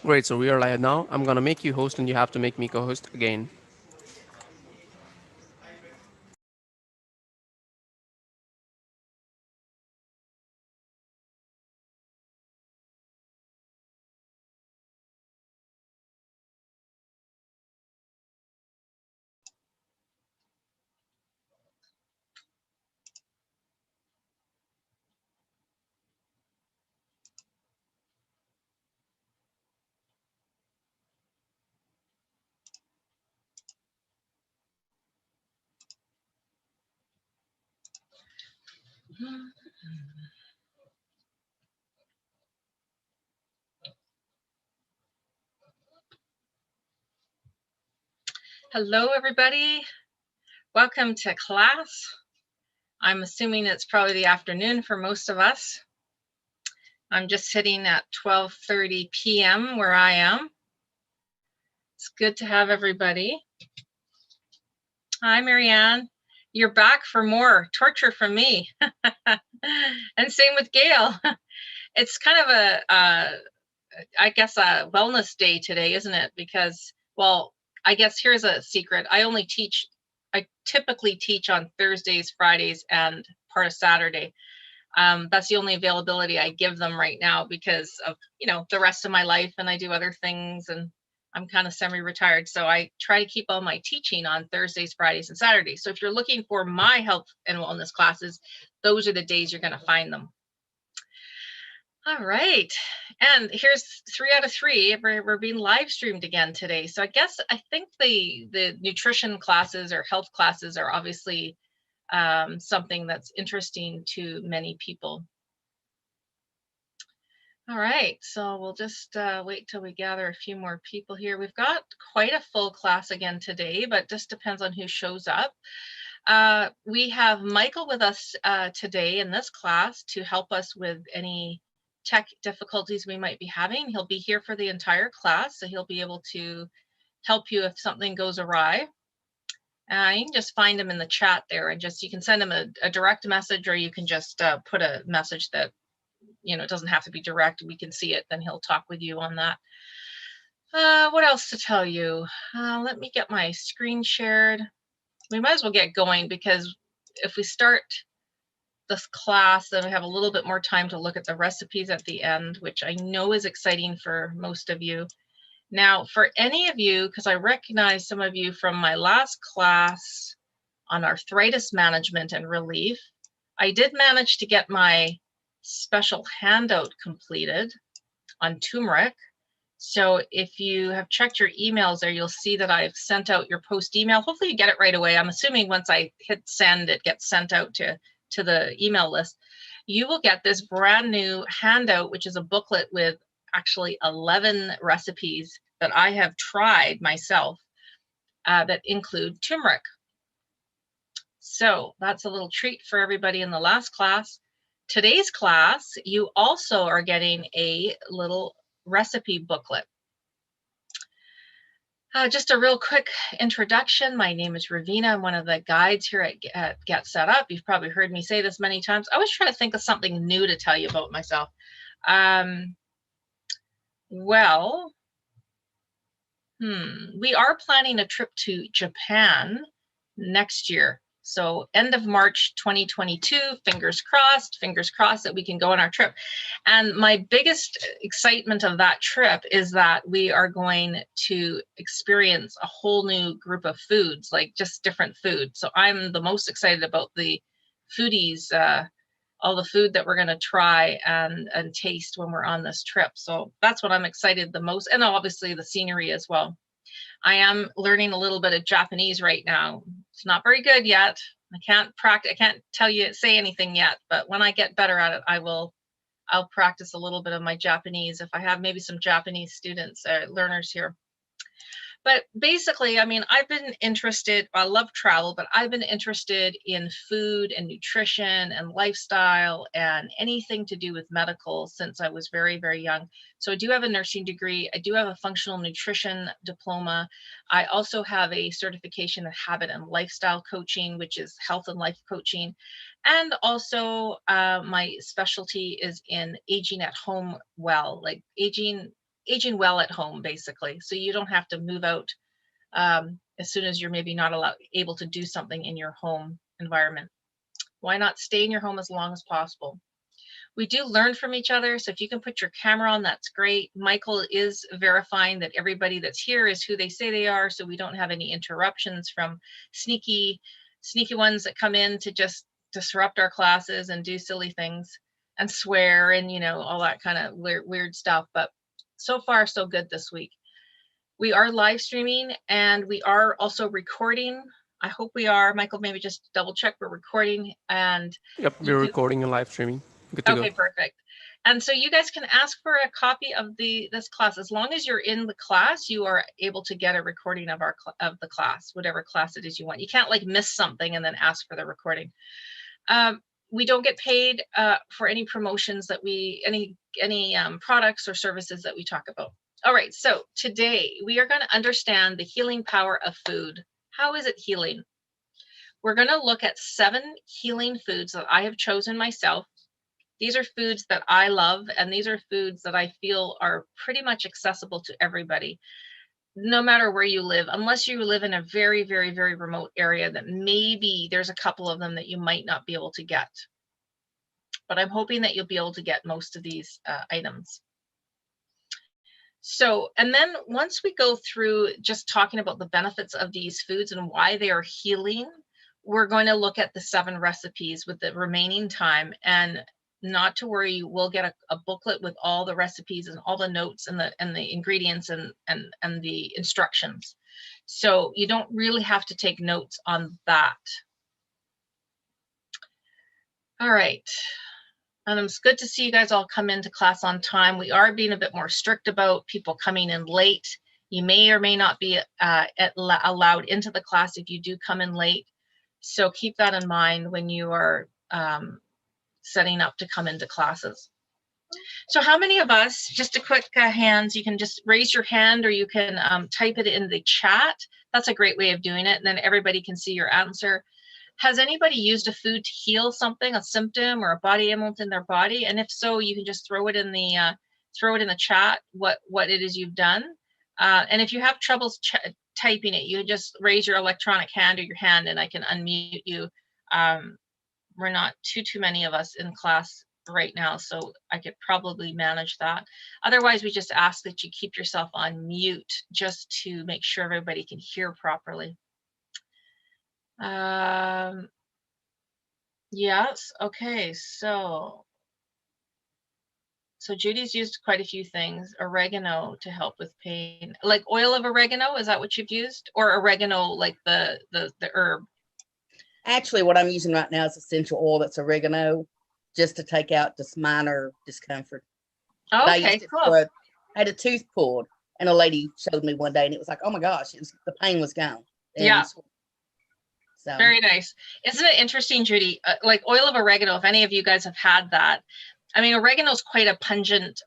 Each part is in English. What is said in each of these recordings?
Great, so we are live now. I'm gonna make you host and you have to make me co-host again. Hello, everybody. Welcome to class. I'm assuming it's probably the afternoon for most of us. I'm just sitting at 12:30 p.m. where I am. It's good to have everybody. Hi, Marianne. You're back for more torture from me. And same with Gail. It's kind of I guess a wellness day today, isn't it? Because, well, I guess here's a secret. I typically teach on Thursdays, Fridays, and part of Saturday. That's the only availability I give them right now because of, the rest of my life, and I do other things, and I'm kind of semi-retired. So I try to keep all my teaching on Thursdays, Fridays, and Saturdays. So if you're looking for my health and wellness classes, those are the days you're going to find them. All right. And here's 3 out of 3. We're being live streamed again today. So I think the nutrition classes or health classes are obviously something that's interesting to many people. All right, so we'll just wait till we gather a few more people here. We've got quite a full class again today, but just depends on who shows up. We have Michael with us today in this class to help us with any tech difficulties we might be having. He'll be here for the entire class, so he'll be able to help you if something goes awry. You can just find him in the chat there, and you can send him a direct message, or you can just put a message that, it doesn't have to be direct. We can see it, then he'll talk with you on that. What else to tell you? Let me get my screen shared. We might as well get going, because if we start this class, then we have a little bit more time to look at the recipes at the end, which I know is exciting for most of you. Now, for any of you, because I recognize some of you from my last class on arthritis management and relief, I did manage to get my special handout completed on turmeric. So if you have checked your emails there, you'll see that I've sent out your post email. Hopefully you get it right away. I'm assuming once I hit send, it gets sent out to the email list. You will get this brand new handout, which is a booklet with actually 11 recipes that I have tried myself that include turmeric. So that's a little treat for everybody in the last class. Today's class, you also are getting a little recipe booklet. Just a real quick introduction. My name is Ravina. I'm one of the guides here at Get Set Up. You've probably heard me say this many times. I always try to think of something new to tell you about myself. We are planning a trip to Japan next year. So end of March 2022, fingers crossed that we can go on our trip. And my biggest excitement of that trip is that we are going to experience a whole new group of foods, like just different food. So I'm the most excited about the foodies, all the food that we're going to try and taste when we're on this trip. So that's what I'm excited the most. And obviously the scenery as well. I am learning a little bit of Japanese right now. It's not very good yet. I can't say anything yet, but when I get better at it, I'll practice a little bit of my Japanese if I have maybe some Japanese students or learners here. But basically, I mean, I love travel, but I've been interested in food and nutrition and lifestyle and anything to do with medical since I was very, very young. So I do have a nursing degree. I do have a functional nutrition diploma. I also have a certification in habit and lifestyle coaching, which is health and life coaching. And also my specialty is in aging at home well, like aging aging well at home, basically. So you don't have to move out as soon as you're maybe not able to do something in your home environment. Why not stay in your home as long as possible? We do learn from each other. So if you can put your camera on, that's great. Michael is verifying that everybody that's here is who they say they are. So we don't have any interruptions from sneaky ones that come in to just disrupt our classes and do silly things and swear and, you know, all that kind of weird stuff. But so far, so good this week. We are live streaming and we are also recording. I hope we are. Michael, maybe just double check we're recording. And Yep, we're recording and live streaming. Good to go. okay, perfect. And so you guys can ask for a copy of this class. As long as you're in the class, you are able to get a recording of the class, whatever class it is you want. You can't like miss something and then ask for the recording. We don't get paid for any promotions that any products or services that we talk about. All right, so today we are going to understand the healing power of food. How is it healing? We're going to look at 7 healing foods that I have chosen myself. These are foods that I love, and these are foods that I feel are pretty much accessible to everybody, no matter where you live, unless you live in a very, very, very remote area that maybe there's a couple of them that you might not be able to get. But I'm hoping that you'll be able to get most of these items. So, and then once we go through just talking about the benefits of these foods and why they are healing, we're going to look at the 7 recipes with the remaining time. And not to worry, you will get a booklet with all the recipes and all the notes and the ingredients and the instructions. So you don't really have to take notes on that. All right. And it's good to see you guys all come into class on time. We are being a bit more strict about people coming in late. You may or may not be allowed into the class if you do come in late. So keep that in mind when you are setting up to come into classes. So how many of us, just a quick hands, you can just raise your hand or you can type it in the chat. That's a great way of doing it. And then everybody can see your answer. Has anybody used a food to heal something, a symptom or a body ailment in their body? And if so, you can just throw it in the chat what it is you've done. And if you have troubles typing it, you just raise your electronic hand or your hand, and I can unmute you. We're not too many of us in class right now, so I could probably manage that. Otherwise, we just ask that you keep yourself on mute just to make sure everybody can hear properly. Yes, okay, so Judy's used quite a few things. Oregano to help with pain. Like oil of oregano, is that what you've used? Or oregano, like the herb? Actually, what I'm using right now is essential oil that's oregano, just to take out just minor discomfort. Okay, cool. I had a tooth pulled, and a lady showed me one day, and it was like, oh my gosh, the pain was gone. And yeah. So. Very nice. Isn't it interesting, Judy? Like oil of oregano, if any of you guys have had that, I mean, oregano is quite a pungent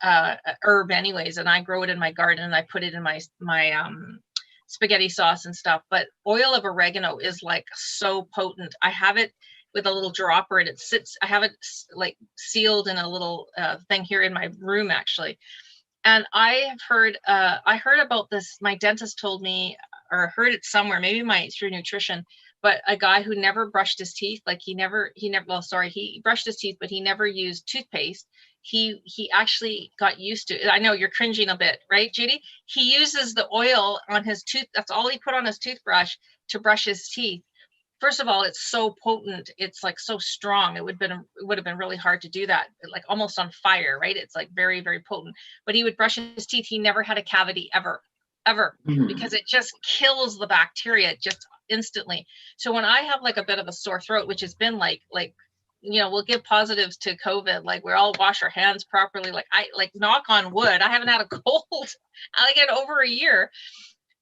herb anyways, and I grow it in my garden and I put it in my spaghetti sauce and stuff. But oil of oregano is like so potent. I have it with a little dropper and it sits, I have it like sealed in a little thing here in my room actually. And I heard about this, my dentist told me, or heard it somewhere, maybe through nutrition, but a guy who never brushed his teeth, like he brushed his teeth, but he never used toothpaste. He actually got used to it. I know you're cringing a bit, right, Judy? He uses the oil on his tooth. That's all he put on his toothbrush to brush his teeth. First of all, it's so potent. It's like so strong. It would have been really hard to do that, like almost on fire, right? It's like very, very potent. But he would brush his teeth. He never had a cavity ever, because it just kills the bacteria just instantly. So when I have like a bit of a sore throat, which has been like, you know, we'll give positives to COVID, like we all wash our hands properly. Like knock on wood, I haven't had a cold like in over a year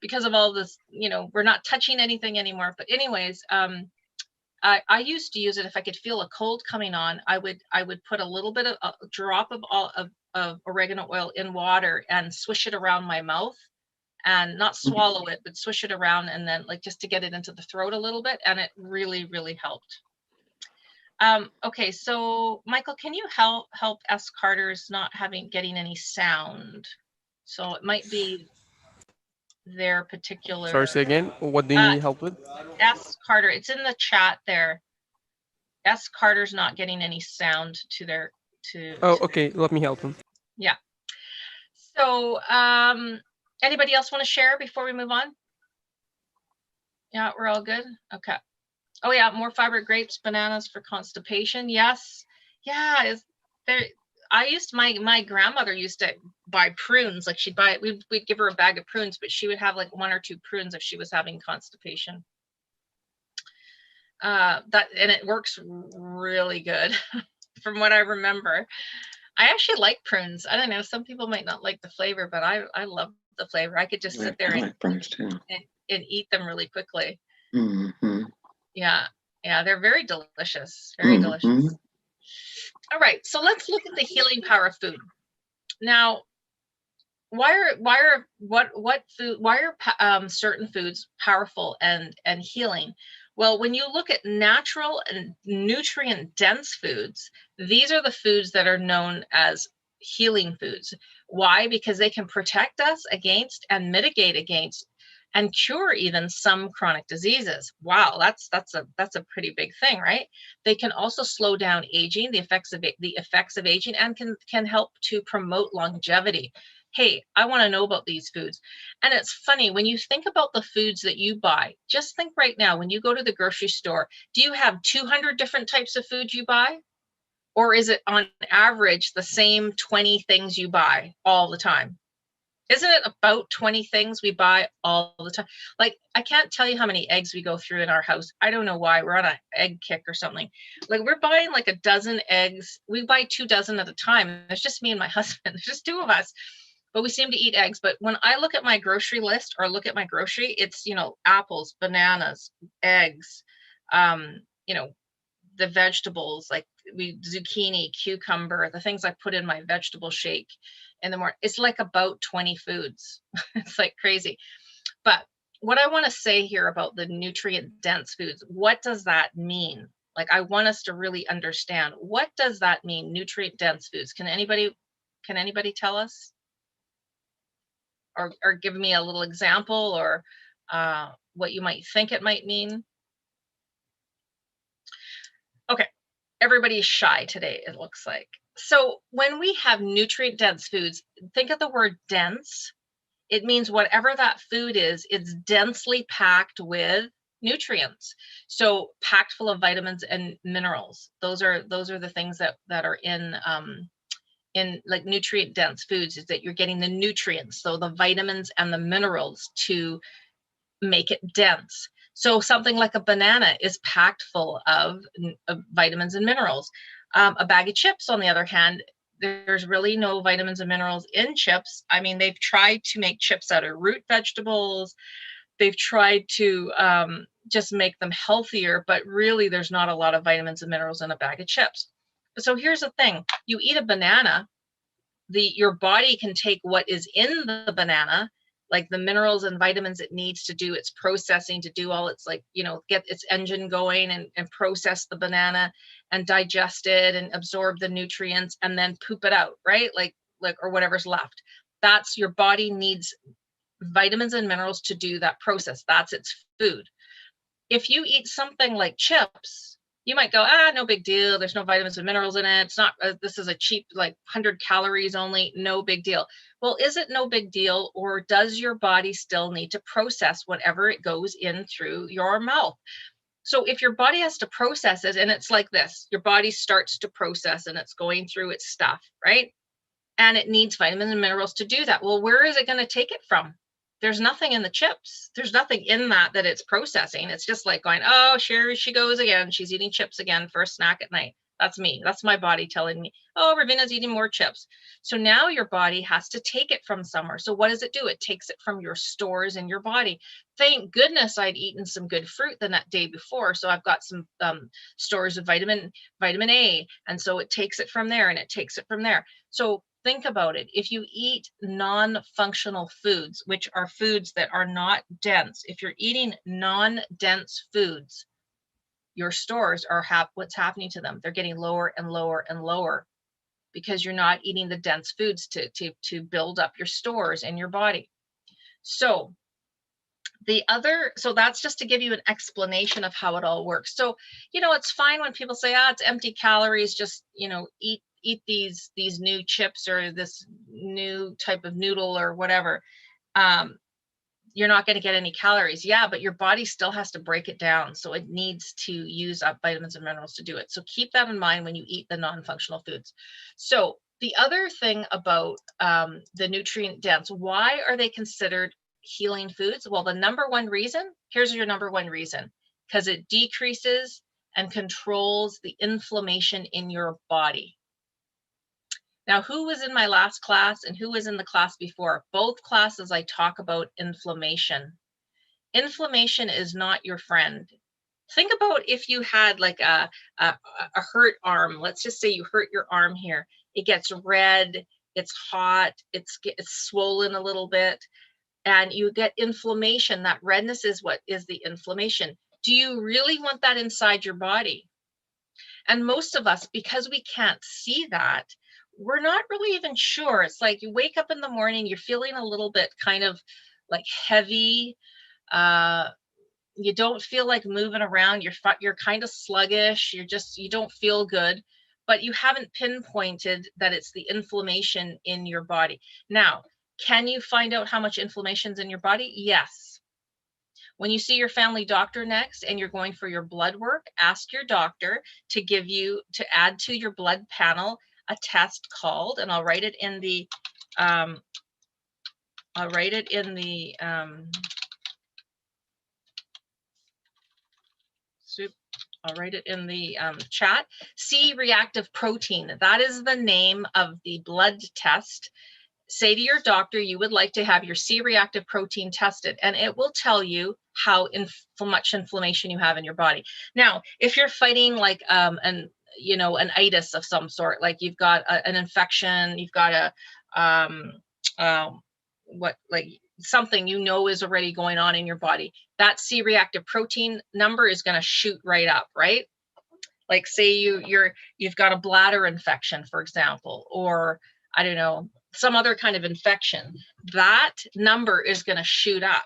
because of all this, you know, we're not touching anything anymore. But anyways, I used to use it if I could feel a cold coming on. I would put a little bit of a drop of oregano oil in water and swish it around my mouth, and not swallow it, but swish it around, and then like just to get it into the throat a little bit, and it really, really helped. Okay, so Michael, can you help S. Carter's not getting any sound? So it might be their particular. Sorry, say again. What do you need help with? S. Carter, it's in the chat there. S. Carter's not getting any sound to their Oh, okay. Let me help him. Yeah. So anybody else want to share before we move on? Yeah, we're all good. Okay. Oh yeah, more fiber grapes, bananas for constipation. Yes. Yeah, is there my grandmother used to buy prunes. Like she'd buy we'd give her a bag of prunes, but she would have like 1 or 2 prunes if she was having constipation. And it works really good from what I remember. I actually like prunes. I don't know, some people might not like the flavor, but I love the flavor. I could just sit there like prunes too. And eat them really quickly. Mm-hmm. Yeah, they're very delicious. Very delicious. All right, so let's look at the healing power of food. Now, why are certain foods powerful and healing? Well, when you look at natural and nutrient dense foods, these are the foods that are known as healing foods. Why? Because they can protect us against and mitigate against and cure even some chronic diseases. Wow, that's a pretty big thing, right? They can also slow down aging, the effects of aging, and can help to promote longevity. Hey, I want to know about these foods. And it's funny, when you think about the foods that you buy, just think right now, when you go to the grocery store, do you have 200 different types of food you buy? Or is it on average the same 20 things you buy all the time? Isn't it about 20 things we buy all the time? Like, I can't tell you how many eggs we go through in our house. I don't know why. We're on an egg kick or something. Like, we're buying like a dozen eggs. We buy 2 dozen at a time. It's just me and my husband. There's just 2 of us. But we seem to eat eggs. But when I look at my grocery list or look at my grocery, it's, apples, bananas, eggs, the vegetables, like zucchini, cucumber, the things I put in my vegetable shake in the morning. It's like about 20 foods. It's like crazy. But what I want to say here about the nutrient dense foods, what does that mean? Like, I want us to really understand, what does that mean, nutrient dense foods? Can anybody tell us? Or give me a little example, or what you might think it might mean? Okay, everybody's shy today, it looks like. So when we have nutrient dense foods, think of the word dense. It means whatever that food is, it's densely packed with nutrients. So packed full of vitamins and minerals. Those are the things that are in like nutrient dense foods, is that you're getting the nutrients, so the vitamins and the minerals to make it dense. So something like a banana is packed full of vitamins and minerals. A bag of chips, on the other hand, there's really no vitamins and minerals in chips. I mean, they've tried to make chips out of root vegetables. They've tried to just make them healthier, but really there's not a lot of vitamins and minerals in a bag of chips. So here's the thing. You eat a banana, your body can take what is in the banana, like the minerals and vitamins it needs to do its processing, to do all its, get its engine going and process the banana and digest it and absorb the nutrients and then poop it out, right? Like or whatever's left. That's, your body needs vitamins and minerals to do that process. That's its food. If you eat something like chips, you might go, no big deal. There's no vitamins and minerals in it. It's not, this is a cheap, like 100 calories only, no big deal. Well, is it no big deal, or does your body still need to process whatever it goes in through your mouth? So if your body has to process it, and it's like this, your body starts to process and it's going through its stuff, right? And it needs vitamins and minerals to do that. Well, where is it going to take it from? There's nothing in the chips. There's nothing in that it's processing. It's just like going, oh, here she goes again. She's eating chips again for a snack at night. That's me. That's my body telling me, oh, Ravina's eating more chips. So now your body has to take it from somewhere. So what does it do? It takes it from your stores in your body. Thank goodness I'd eaten some good fruit the day before. So I've got some stores of vitamin A. And so it takes it from there and it takes it from there. So think about it. If you eat non-functional foods, which are foods that are not dense, if you're eating non-dense foods, your stores are what's happening to them. They're getting lower and lower and lower. because you're not eating the dense foods to build up your stores in your body. So so that's just to give you an explanation of how it all works. So, it's fine when people say, it's empty calories, just, eat these new chips or this new type of noodle or whatever. You're not going to get any calories. Yeah, but your body still has to break it down. So it needs to use up vitamins and minerals to do it. So keep that in mind when you eat the non-functional foods. So the other thing about the nutrient dense, why are they considered healing foods? Well, the number one reason, here's your number one reason, because it decreases and controls the inflammation in your body. Now, who was in my last class and who was in the class before? Both classes I talk about inflammation. Inflammation is not your friend. Think about if you had like a hurt arm. Let's just say you hurt your arm here. It gets red, it's hot, it's swollen a little bit, and you get inflammation. That redness is what is the inflammation. Do you really want that inside your body? And most of us, because we can't see that, we're not really even sure. It's like you wake up in the morning, you're feeling a little bit kind of like heavy. You don't feel like moving around. You're kind of sluggish. You don't feel good, but you haven't pinpointed that it's the inflammation in your body. Now, can you find out how much inflammation's in your body? Yes. When you see your family doctor next and you're going for your blood work, ask your doctor to add to your blood panel a test called, and I'll write it in the chat. C-reactive protein. That is the name of the blood test. Say to your doctor you would like to have your C-reactive protein tested, and it will tell you how much inflammation you have in your body. Now, if you're fighting like an itis of some sort, like you've got an infection, you've got something is already going on in your body, that C-reactive protein number is going to shoot right up, right? Like say you've got a bladder infection, for example, or I don't know, some other kind of infection, that number is going to shoot up.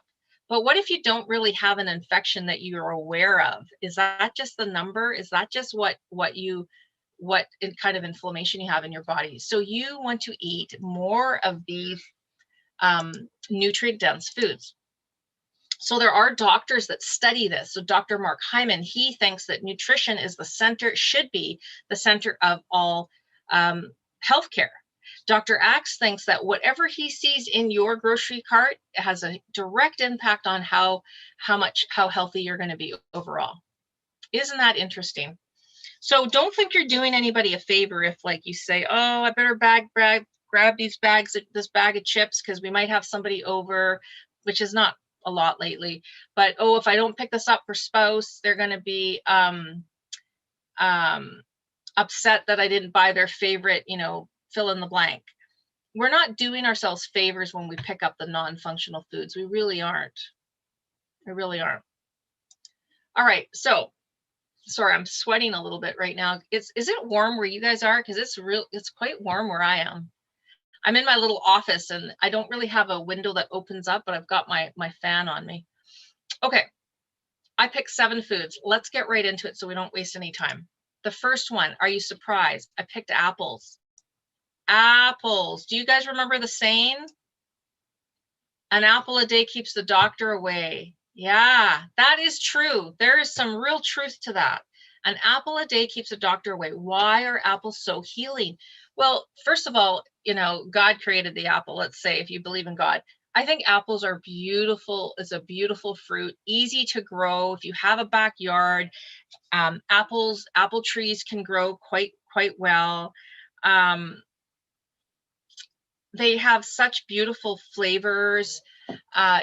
But what if you don't really have an infection that you're aware of? Is that just the number? Is that just what kind of inflammation you have in your body? So you want to eat more of these nutrient dense foods. So there are doctors that study this. So Dr. Mark Hyman, he thinks that nutrition is should be the center of all healthcare. Dr. Axe thinks that whatever he sees in your grocery cart has a direct impact on how healthy you're going to be overall. Isn't that interesting? So don't think you're doing anybody a favor if, like, you say, oh, I better grab this bag of chips because we might have somebody over, which is not a lot lately. But oh, if I don't pick this up for spouse, they're going to be upset that I didn't buy their favorite, fill in the blank. We're not doing ourselves favors when we pick up the non-functional foods. We really aren't. We really aren't. All right. So, sorry, I'm sweating a little bit right now. Is it warm where you guys are? Because it's quite warm where I am. I'm in my little office and I don't really have a window that opens up, but I've got my fan on me. Okay. I picked 7 foods. Let's get right into it so we don't waste any time. The first one, are you surprised? I picked apples. Apples. Do you guys remember the saying? An apple a day keeps the doctor away. Yeah, that is true. There is some real truth to that. An apple a day keeps the doctor away. Why are apples so healing? Well, first of all, God created the apple. Let's say, if you believe in God, I think apples are beautiful. It's a beautiful fruit, easy to grow. If you have a backyard, apple trees can grow quite well. They have such beautiful flavors.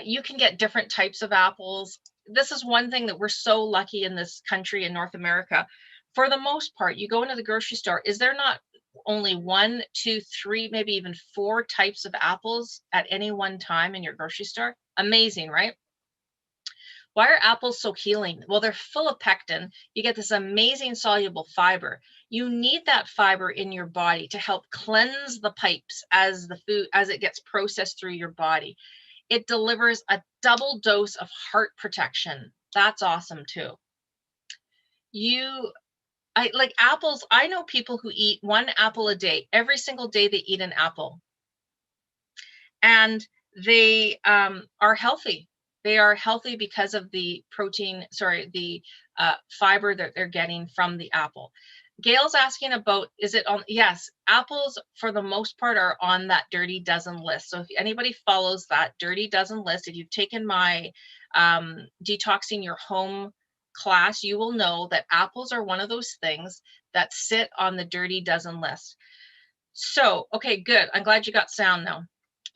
You can get different types of apples. This is one thing that we're so lucky in this country in North America. For the most part, you go into the grocery store, is there not only 1, 2, 3, maybe even 4 types of apples at any one time in your grocery store? Amazing, right? Why are apples so healing? Well, they're full of pectin. You get this amazing soluble fiber. You need that fiber in your body to help cleanse the pipes as it gets processed through your body. It delivers a double dose of heart protection. That's awesome too. I like apples. I know people who eat 1 apple a day. Every single day they eat an apple. And they are healthy. They are healthy because of the fiber that they're getting from the apple. Gail's asking about, is it on? Yes, apples for the most part are on that Dirty Dozen list. So if anybody follows that Dirty Dozen list, if you've taken my Detoxing Your Home class, you will know that apples are one of those things that sit on the Dirty Dozen list. So, okay, good. I'm glad you got sound now.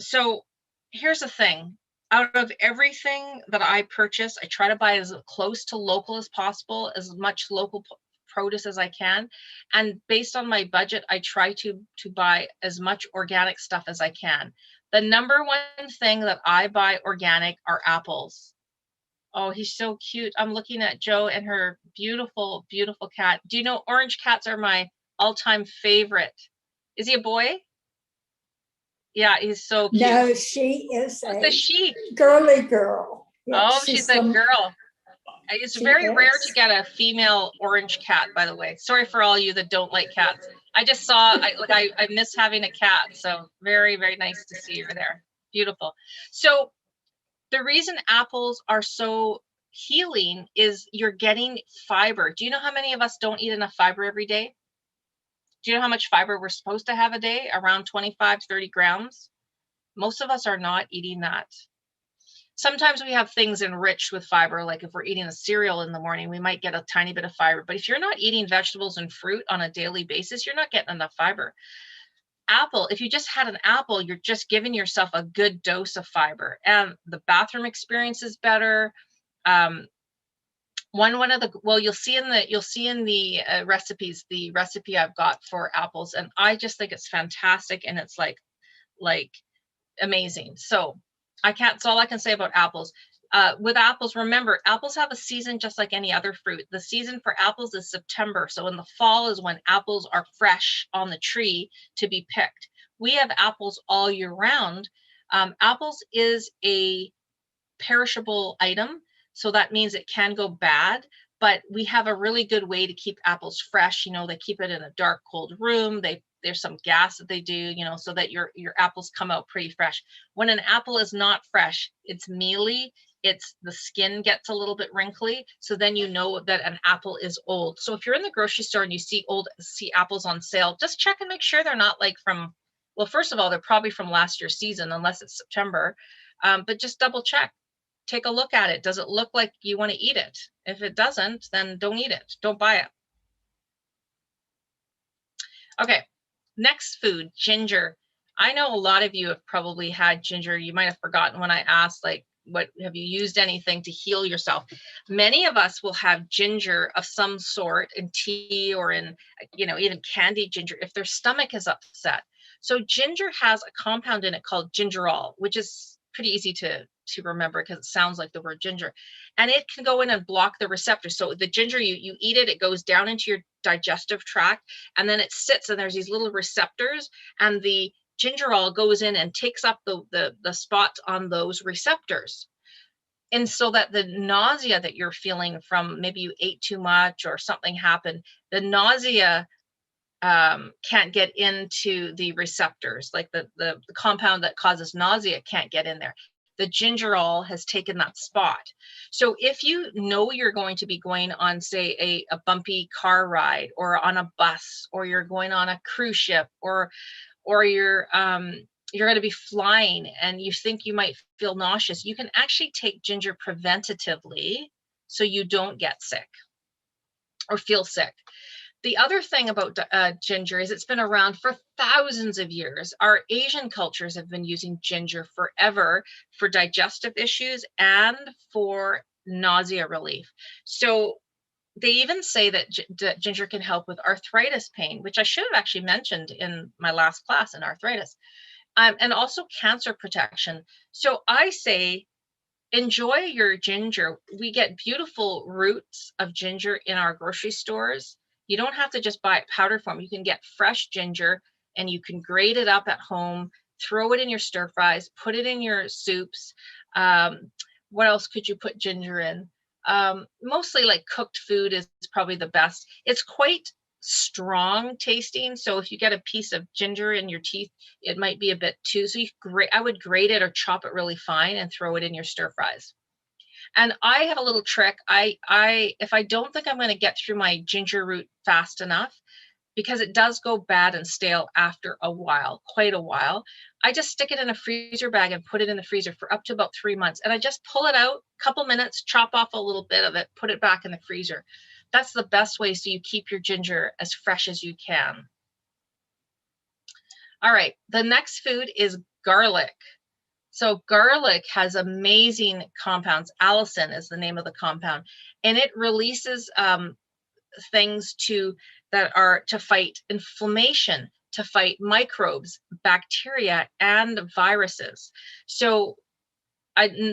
So here's the thing. Out of everything that I purchase, I try to buy as close to local as possible, as much local produce as I can. And based on my budget, I try to buy as much organic stuff as I can. The number one thing that I buy organic are apples. Oh, he's so cute. I'm looking at Joe and her beautiful, beautiful cat. Do you know orange cats are my all-time favorite? Is he a boy? Yeah, he's so cute. No, she is a she. Girly girl. Yeah, oh, she's a girl. It's very rare to get a female orange cat, by the way. Sorry for all you that don't like cats. I just saw, I miss having a cat. So very, very nice to see her there. Beautiful. So the reason apples are so healing is you're getting fiber. Do you know how many of us don't eat enough fiber every day? Do you know how much fiber we're supposed to have a day? Around 25 to 30 grams. Most of us are not eating that. Sometimes we have things enriched with fiber, like if we're eating a cereal in the morning, we might get a tiny bit of fiber. But if you're not eating vegetables and fruit on a daily basis, you're not getting enough fiber. Apple, if you just had an apple, you're just giving yourself a good dose of fiber, and the bathroom experience is better. You'll see in the recipes, the recipe I've got for apples, and I just think it's fantastic, and it's like amazing. So that's all I can say about apples. With apples, remember, apples have a season just like any other fruit. The season for apples is September. So in the fall is when apples are fresh on the tree to be picked. We have apples all year round. Apples is a perishable item. So that means it can go bad, but we have a really good way to keep apples fresh. You know, they keep it in a dark, cold room. There's some gas that they do, you know, so that your apples come out pretty fresh. When an apple is not fresh, it's mealy. The skin gets a little bit wrinkly. So then you know that an apple is old. So if you're in the grocery store and you see apples on sale, just check and make sure they're not well, first of all, they're probably from last year's season, unless it's September, but just double check. Take a look at it. Does it look like you want to eat it? If it doesn't, then don't eat it. Don't buy it. Okay, next food, ginger. I know a lot of you have probably had ginger. You might have forgotten when I asked, what have you used anything to heal yourself? Many of us will have ginger of some sort in tea or in, even candied ginger if their stomach is upset. So ginger has a compound in it called gingerol, which is pretty easy to remember because it sounds like the word ginger, and it can go in and block the receptors. So the ginger, you eat it, it goes down into your digestive tract, and then it sits, and there's these little receptors, and the gingerol goes in and takes up the spot on those receptors. And so that the nausea that you're feeling from maybe you ate too much or something happened, the nausea can't get into the receptors, like the compound that causes nausea can't get in there. The gingerol has taken that spot. So if you know you're going to be going on, say, a bumpy car ride, or on a bus, or you're going on a cruise ship, or you're going to be flying and you think you might feel nauseous, you can actually take ginger preventatively so you don't get sick or feel sick. The other thing about ginger is it's been around for thousands of years. Our Asian cultures have been using ginger forever for digestive issues and for nausea relief. So they even say that ginger can help with arthritis pain, which I should have actually mentioned in my last class in arthritis, and also cancer protection. So I say enjoy your ginger. We get beautiful roots of ginger in our grocery stores. You don't have to just buy it powder form. You can get fresh ginger and you can grate it up at home, throw it in your stir fries, put it in your soups. What else could you put ginger in? Mostly like cooked food is probably the best. It's quite strong tasting. So if you get a piece of ginger in your teeth, it might be a bit too. So I would grate it or chop it really fine and throw it in your stir fries. And I have a little trick. If I don't think I'm going to get through my ginger root fast enough, because it does go bad and stale after a while, quite a while, I just stick it in a freezer bag and put it in the freezer for up to about 3 months. And I just pull it out, a couple minutes, chop off a little bit of it, put it back in the freezer. That's the best way so you keep your ginger as fresh as you can. All right, the next food is garlic. So garlic has amazing compounds. Allicin is the name of the compound, and it releases things that are to fight inflammation, to fight microbes, bacteria, and viruses. So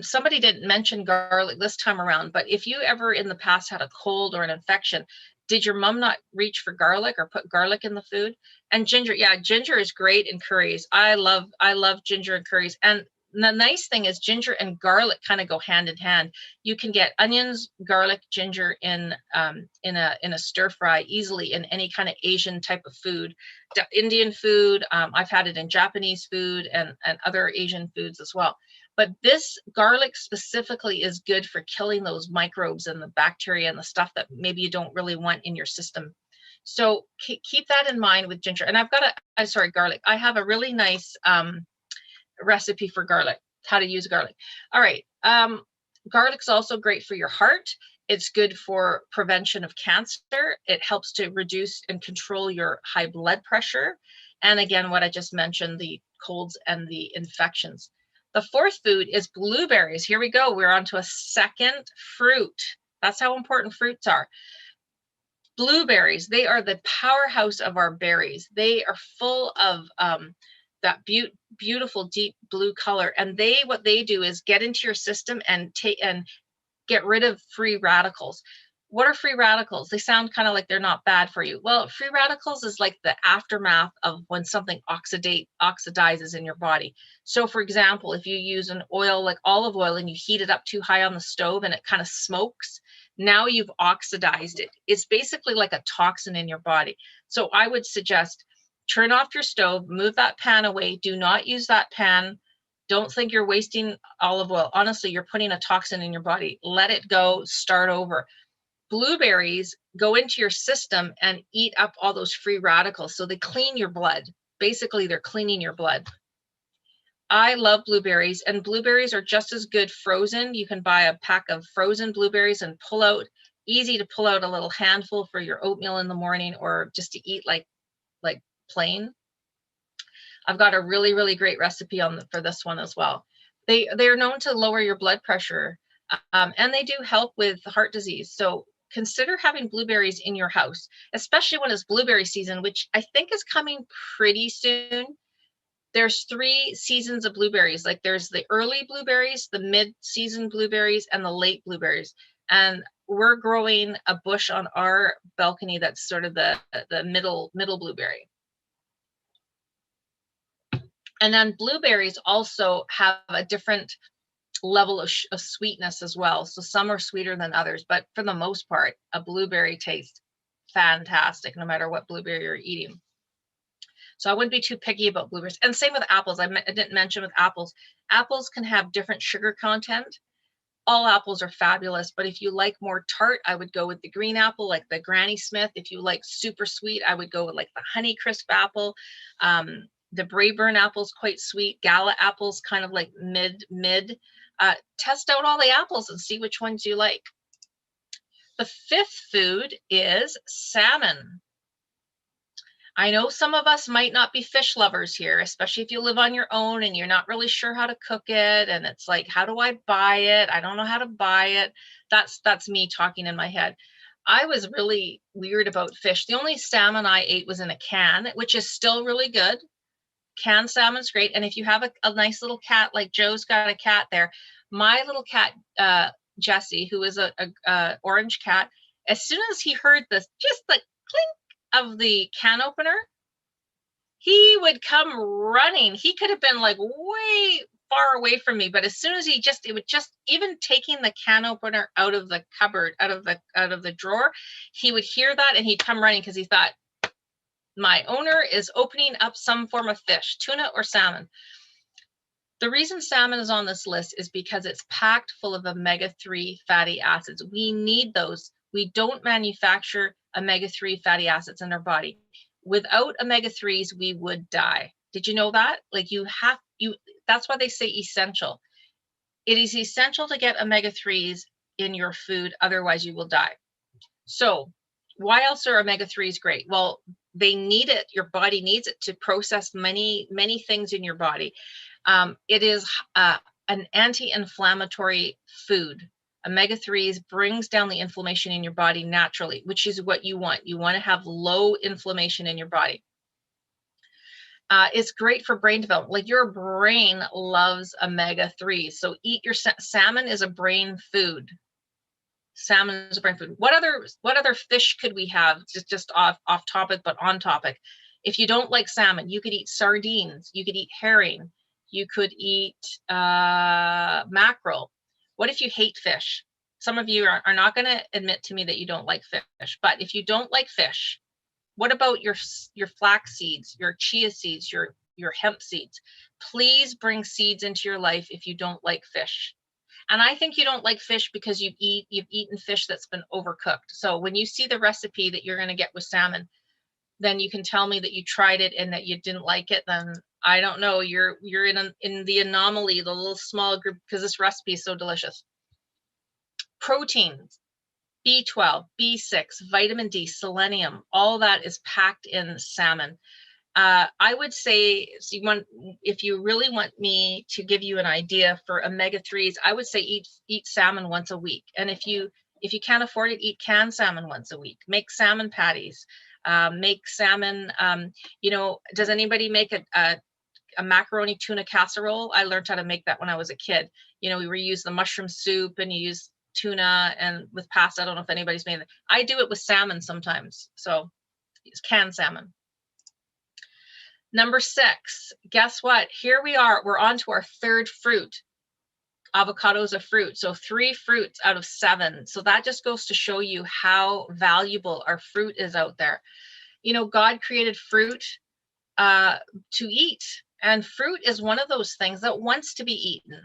somebody didn't mention garlic this time around, but if you ever in the past had a cold or an infection, did your mom not reach for garlic or put garlic in the food? And ginger, yeah, ginger is great in curries. I love ginger in curries. And the nice thing is ginger and garlic kind of go hand in hand. You can get onions, garlic, ginger in a stir fry easily in any kind of Asian type of food, Indian food. I've had it in Japanese food and other Asian foods as well. But this garlic specifically is good for killing those microbes and the bacteria and the stuff that maybe you don't really want in your system. So keep that in mind with ginger. And I've got garlic. I have a really nice recipe for garlic, how to use garlic. All right. Garlic's also great for your heart. It's good for prevention of cancer. It helps to reduce and control your high blood pressure. And again, what I just mentioned, the colds and the infections. The fourth food is blueberries. Here we go. We're on to a second fruit. That's how important fruits are. Blueberries, they are the powerhouse of our berries. They are full of that beautiful deep blue color. And what they do is get into your system and get rid of free radicals. What are free radicals? They sound kind of like they're not bad for you. Well, free radicals is like the aftermath of when something oxidizes in your body. So for example, if you use an oil like olive oil and you heat it up too high on the stove and it kind of smokes, now you've oxidized it. It's basically like a toxin in your body. So I would suggest turn off your stove, move that pan away. Do not use that pan. Don't think you're wasting olive oil. Honestly, you're putting a toxin in your body. Let it go, start over. Blueberries go into your system and eat up all those free radicals. So they clean your blood. Basically, they're cleaning your blood. I love blueberries, and blueberries are just as good frozen. You can buy a pack of frozen blueberries and easy to pull out a little handful for your oatmeal in the morning or just to eat like plain. I've got a really, really great recipe for this one as well. They are known to lower your blood pressure, and they do help with heart disease. So consider having blueberries in your house, especially when it's blueberry season, which I think is coming pretty soon. There's 3 seasons of blueberries. Like there's the early blueberries, the mid-season blueberries, and the late blueberries. And we're growing a bush on our balcony that's sort of the middle blueberry. And then blueberries also have a different level of sweetness as well. So some are sweeter than others, but for the most part, a blueberry tastes fantastic no matter what blueberry you're eating. So I wouldn't be too picky about blueberries. And same with apples. I didn't mention with apples. Apples can have different sugar content. All apples are fabulous, but if you like more tart, I would go with the green apple, like the Granny Smith. If you like super sweet, I would go with like the Honeycrisp apple. The Braeburn apple is quite sweet. Gala apples kind of like mid. Test out all the apples and see which ones you like. The 5th food is salmon. I know some of us might not be fish lovers here, especially if you live on your own and you're not really sure how to cook it. And it's like, how do I buy it? I don't know how to buy it. That's me talking in my head. I was really weird about fish. The only salmon I ate was in a can, which is still really good. Canned salmon's great. And if you have a nice little cat, like Joe's got a cat there, My little cat, Jesse, who is a orange cat, as soon as he heard this, just the clink of the can opener, he would come running. He could have been like way far away from me, but as soon as it would just, even taking the can opener out of the cupboard, out of the drawer, he would hear that and he'd come running because he thought, my owner is opening up some form of fish, tuna or salmon. The reason salmon is on this list is because it's packed full of omega-3 fatty acids. We need those. We don't manufacture omega-3 fatty acids in our body. Without omega-3s, we would die. Did you know that? Like that's why they say essential. It is essential to get omega-3s in your food, otherwise you will die. So why else are omega-3s great? Well, they need it. Your body needs it to process many, many things in your body. It is an anti-inflammatory food. Omega-3s brings down the inflammation in your body naturally, which is what you want. You want to have low inflammation in your body. It's great for brain development. Like, your brain loves omega-3s. So eat your salmon is a brain food. Salmon is a brain food. What other fish could we have? Just off topic, but on topic. If you don't like salmon, you could eat sardines. You could eat herring. You could eat mackerel. What if you hate fish? Some of you are not going to admit to me that you don't like fish, but if you don't like fish, what about your flax seeds, your chia seeds, your hemp seeds? Please bring seeds into your life if you don't like fish. And I think you don't like fish because you've eaten fish that's been overcooked. So when you see the recipe that you're going to get with salmon, then you can tell me that you tried it and that you didn't like it. Then I don't know, you're in the anomaly, the little small group, because this recipe is so delicious. Proteins, B12, B6, vitamin D, selenium, all that is packed in salmon. I would say, if you really want me to give you an idea for omega-3s, I would say eat salmon once a week. And if you can't afford it, eat canned salmon once a week. Make salmon patties. Make salmon. Does anybody make a macaroni tuna casserole? I learned how to make that when I was a kid. We reuse the mushroom soup and you use tuna and with pasta. I don't know if anybody's made it. I do it with salmon sometimes. So it's canned salmon. Number 6, guess what? Here we are. We're on to our third fruit. Avocado is a fruit. So 3 fruits out of 7. So that just goes to show you how valuable our fruit is out there. God created fruit to eat. And fruit is one of those things that wants to be eaten.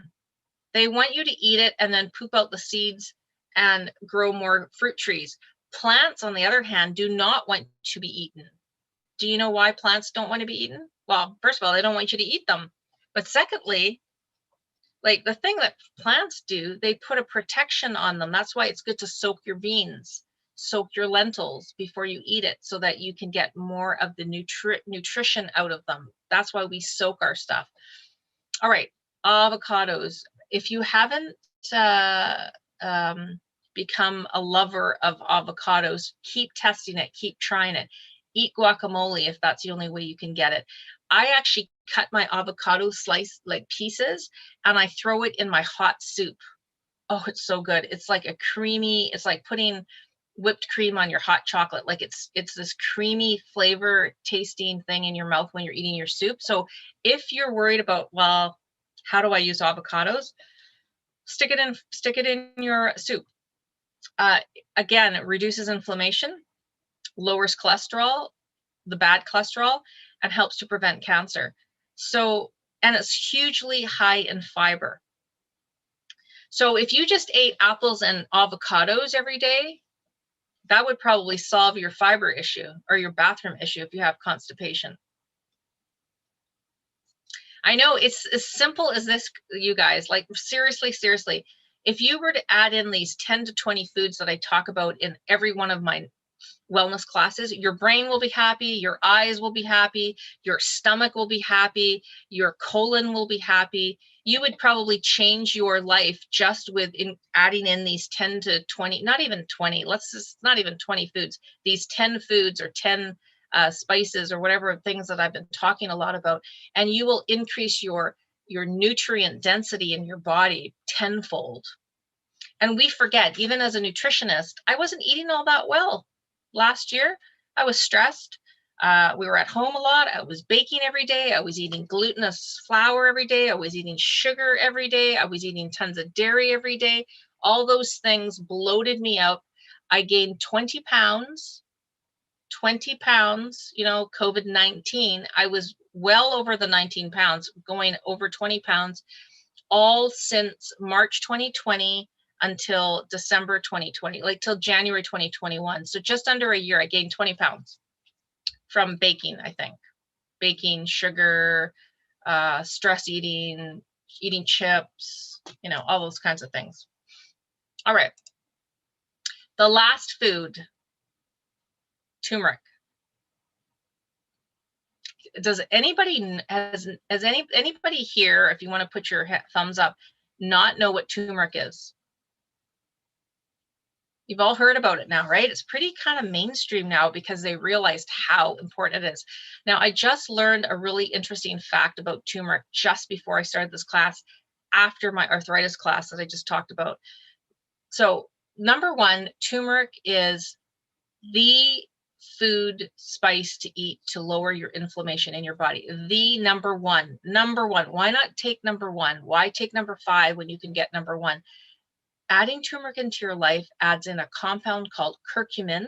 They want you to eat it and then poop out the seeds and grow more fruit trees. Plants, on the other hand, do not want to be eaten. Do you know why plants don't want to be eaten? Well, first of all, they don't want you to eat them. But secondly, like the thing that plants do, they put a protection on them. That's why it's good to soak your beans, soak your lentils before you eat it so that you can get more of the nutrition out of them. That's why we soak our stuff. All right, avocados. If you haven't become a lover of avocados, keep testing it, keep trying it. Eat guacamole if that's the only way you can get it. I actually cut my avocado slice like pieces and I throw it in my hot soup. Oh, it's so good. It's like it's like putting whipped cream on your hot chocolate. Like it's this creamy flavor tasting thing in your mouth when you're eating your soup. So if you're worried about, well, how do I use avocados? Stick it in your soup. Again, it reduces inflammation, lowers cholesterol, the bad cholesterol, and helps to prevent cancer. So, and it's hugely high in fiber. So if you just ate apples and avocados every day, that would probably solve your fiber issue or your bathroom issue if you have constipation. I know it's as simple as this, you guys, like seriously, if you were to add in these 10 to 20 foods that I talk about in every one of my wellness classes, your brain will be happy, your eyes will be happy, your stomach will be happy, your colon will be happy. You would probably change your life just with adding in these 10 to 20, not even 20, not even 20 foods, these 10 foods or 10 spices or whatever things that I've been talking a lot about, and you will increase your your nutrient density in your body tenfold. And we forget, even as a nutritionist, I wasn't eating all that well last year. I was stressed. We were at home a lot. I was baking every day. I was eating glutinous flour every day. I was eating sugar every day. I was eating tons of dairy every day. All those things bloated me up. I gained 20 pounds, COVID-19. I was well over the 19 pounds, going over 20 pounds, all since March 2020 until December 2020, like till January 2021. So just under a year, I gained 20 pounds from baking, I think. Baking, sugar, stress eating, eating chips, all those kinds of things. All right. The last food, turmeric. Does anybody, has anybody here, if you want to put your thumbs up, not know what turmeric is? You've all heard about it now, right? It's pretty kind of mainstream now because they realized how important it is. Now, I just learned a really interesting fact about turmeric just before I started this class, after my arthritis class that I just talked about. So, number one, turmeric is the food spice to eat to lower your inflammation in your body. The number one. Why not take number one? Why take number 5 when you can get number 1? Adding turmeric into your life adds in a compound called curcumin.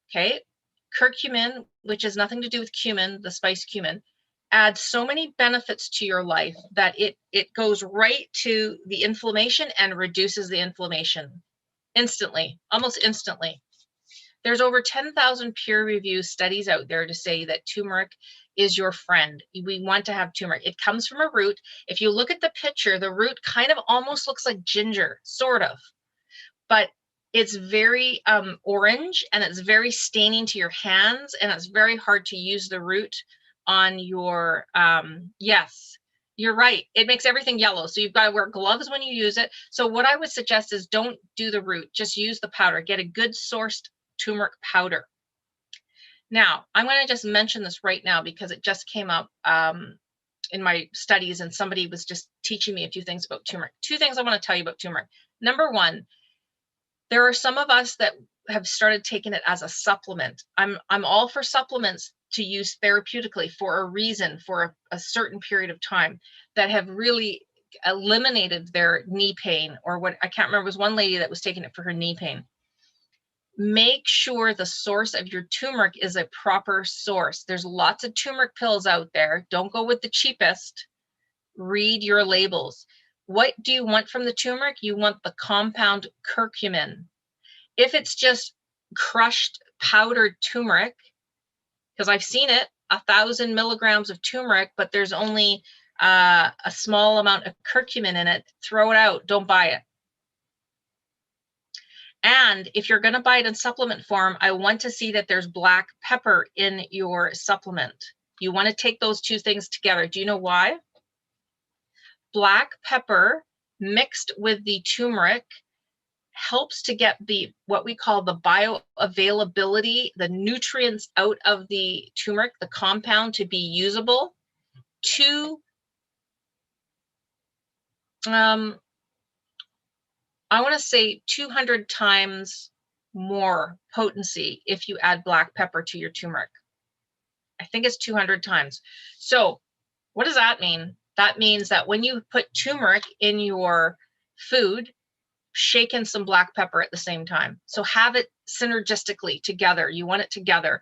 Okay, curcumin, which has nothing to do with cumin, the spice cumin, adds so many benefits to your life that it goes right to the inflammation and reduces the inflammation instantly, almost instantly. There's over 10,000 peer-reviewed studies out there to say that turmeric is your friend. We want to have turmeric. It comes from a root. If you look at the picture, the root kind of almost looks like ginger, sort of, but it's very orange and it's very staining to your hands, and it's very hard to use the root on your, yes, you're right. It makes everything yellow. So you've got to wear gloves when you use it. So what I would suggest is don't do the root, just use the powder. Get a good sourced turmeric powder. Now, I'm going to just mention this right now because it just came up in my studies, and somebody was just teaching me a few things about turmeric. 2 things I want to tell you about turmeric. Number 1, there are some of us that have started taking it as a supplement. I'm all for supplements to use therapeutically for a reason, for a certain period of time, that have really eliminated their knee pain, or what I can't remember, was one lady that was taking it for her knee pain. Make sure the source of your turmeric is a proper source. There's lots of turmeric pills out there. Don't go with the cheapest. Read your labels. What do you want from the turmeric? You want the compound curcumin. If it's just crushed powdered turmeric, because I've seen it, 1,000 milligrams of turmeric, but there's only a small amount of curcumin in it, throw it out. Don't buy it. And if you're going to buy it in supplement form, I want to see that there's black pepper in your supplement. You want to take those 2 things together. Do you know why? Black pepper mixed with the turmeric helps to get what we call the bioavailability, the nutrients out of the turmeric, the compound, to be usable to I want to say 200 times more potency if you add black pepper to your turmeric. I think it's 200 times. So what does that mean? That means that when you put turmeric in your food, shake in some black pepper at the same time. So have it synergistically together. You want it together.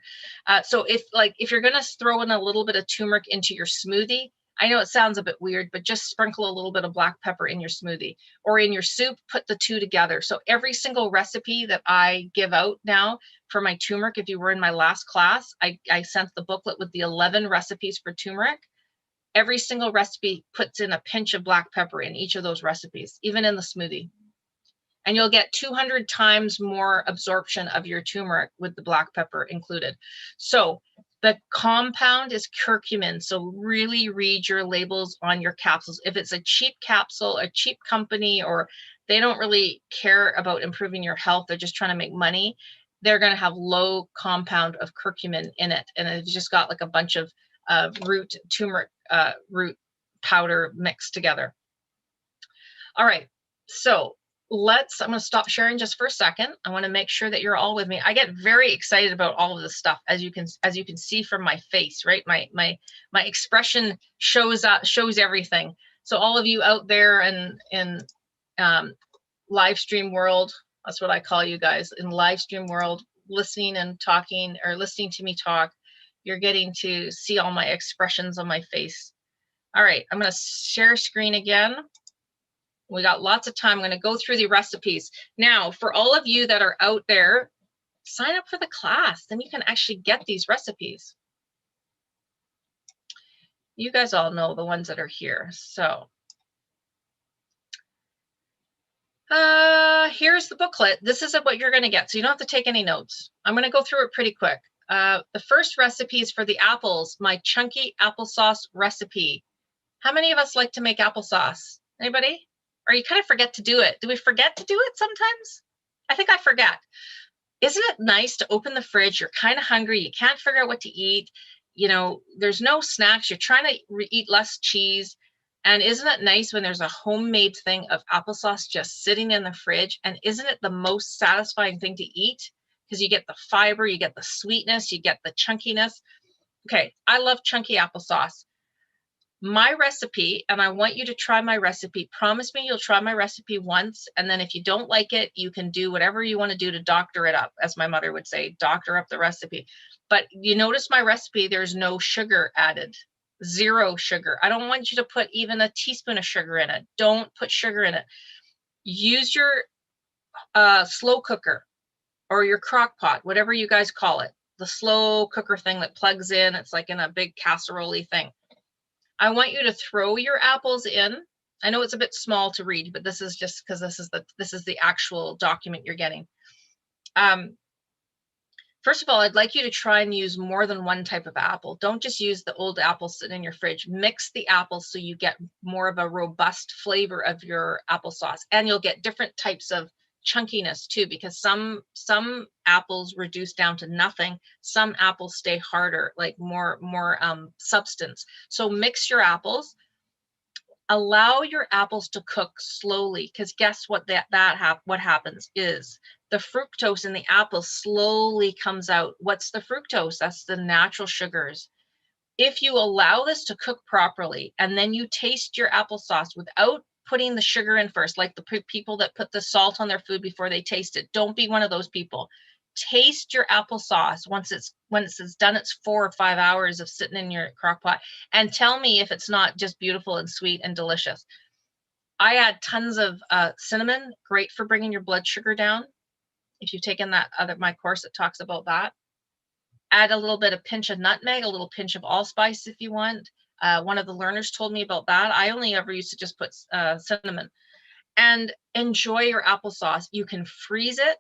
So if you're going to throw in a little bit of turmeric into your smoothie, I know it sounds a bit weird, but just sprinkle a little bit of black pepper in your smoothie or in your soup, put the 2 together. So every single recipe that I give out now for my turmeric, if you were in my last class, I sent the booklet with the 11 recipes for turmeric. Every single recipe puts in a pinch of black pepper in each of those recipes, even in the smoothie. And you'll get 200 times more absorption of your turmeric with the black pepper included. So the compound is curcumin. So really read your labels on your capsules. If it's a cheap capsule, a cheap company, or they don't really care about improving your health, they're just trying to make money, they're going to have low compound of curcumin in it. And it's just got like a bunch of root turmeric root powder mixed together. All right, so I'm going to stop sharing just for a second. I want to make sure that you're all with me. I get very excited about all of this stuff, as you can see from my face, right? My expression shows everything. So all of you out there in live stream world, that's what I call you guys, in live stream world, listening and talking, or listening to me talk, you're getting to see all my expressions on my face. All right, I'm going to share screen again. We got lots of time. I'm going to go through the recipes. Now, for all of you that are out there, sign up for the class. Then you can actually get these recipes. You guys all know the ones that are here. So here's the booklet. This is what you're going to get. So you don't have to take any notes. I'm going to go through it pretty quick. The first recipe is for the apples, my chunky applesauce recipe. How many of us like to make applesauce? Anybody? Or you kind of forget to do it. Do we forget to do it sometimes? I think I forget. Isn't it nice to open the fridge? You're kind of hungry. You can't figure out what to eat. You know, there's no snacks. You're trying to eat less cheese. And isn't it nice when there's a homemade thing of applesauce just sitting in the fridge? And isn't it the most satisfying thing to eat? Because you get the fiber, you get the sweetness, you get the chunkiness. Okay, I love chunky applesauce. My recipe, and I want you to try my recipe. Promise me you'll try my recipe once, and then if you don't like it, you can do whatever you want to do to doctor it up, as my mother would say, doctor up the recipe. But you notice my recipe, there's no sugar added, 0 sugar. I don't want you to put even a teaspoon of sugar in it. Don't put sugar in it. Use your slow cooker or your crock pot, whatever you guys call it, the slow cooker thing that plugs in. It's like in a big casserole thing. I want you to throw your apples in. I know it's a bit small to read, but this is just because this is the actual document you're getting. First of all, I'd like you to try and use more than one type of apple. Don't just use the old apples sitting in your fridge. Mix the apples so you get more of a robust flavor of your applesauce, and you'll get different types of chunkiness too, because some apples reduce down to nothing. Some apples stay harder, like more substance. So mix your apples. Allow your apples to cook slowly, because guess what? What happens is the fructose in the apple slowly comes out. What's the fructose? That's the natural sugars. If you allow this to cook properly, and then you taste your applesauce without putting the sugar in first, like the people that put the salt on their food before they taste it. Don't be one of those people. Taste your applesauce once it's done its 4 or 5 hours of sitting in your crock pot, and tell me if it's not just beautiful and sweet and delicious. I add tons of cinnamon, great for bringing your blood sugar down. If you've taken my course that talks about that. Add a little bit of pinch of nutmeg, a little pinch of allspice if you want. One of the learners told me about that. I only ever used to just put cinnamon. And enjoy your applesauce. You can freeze it.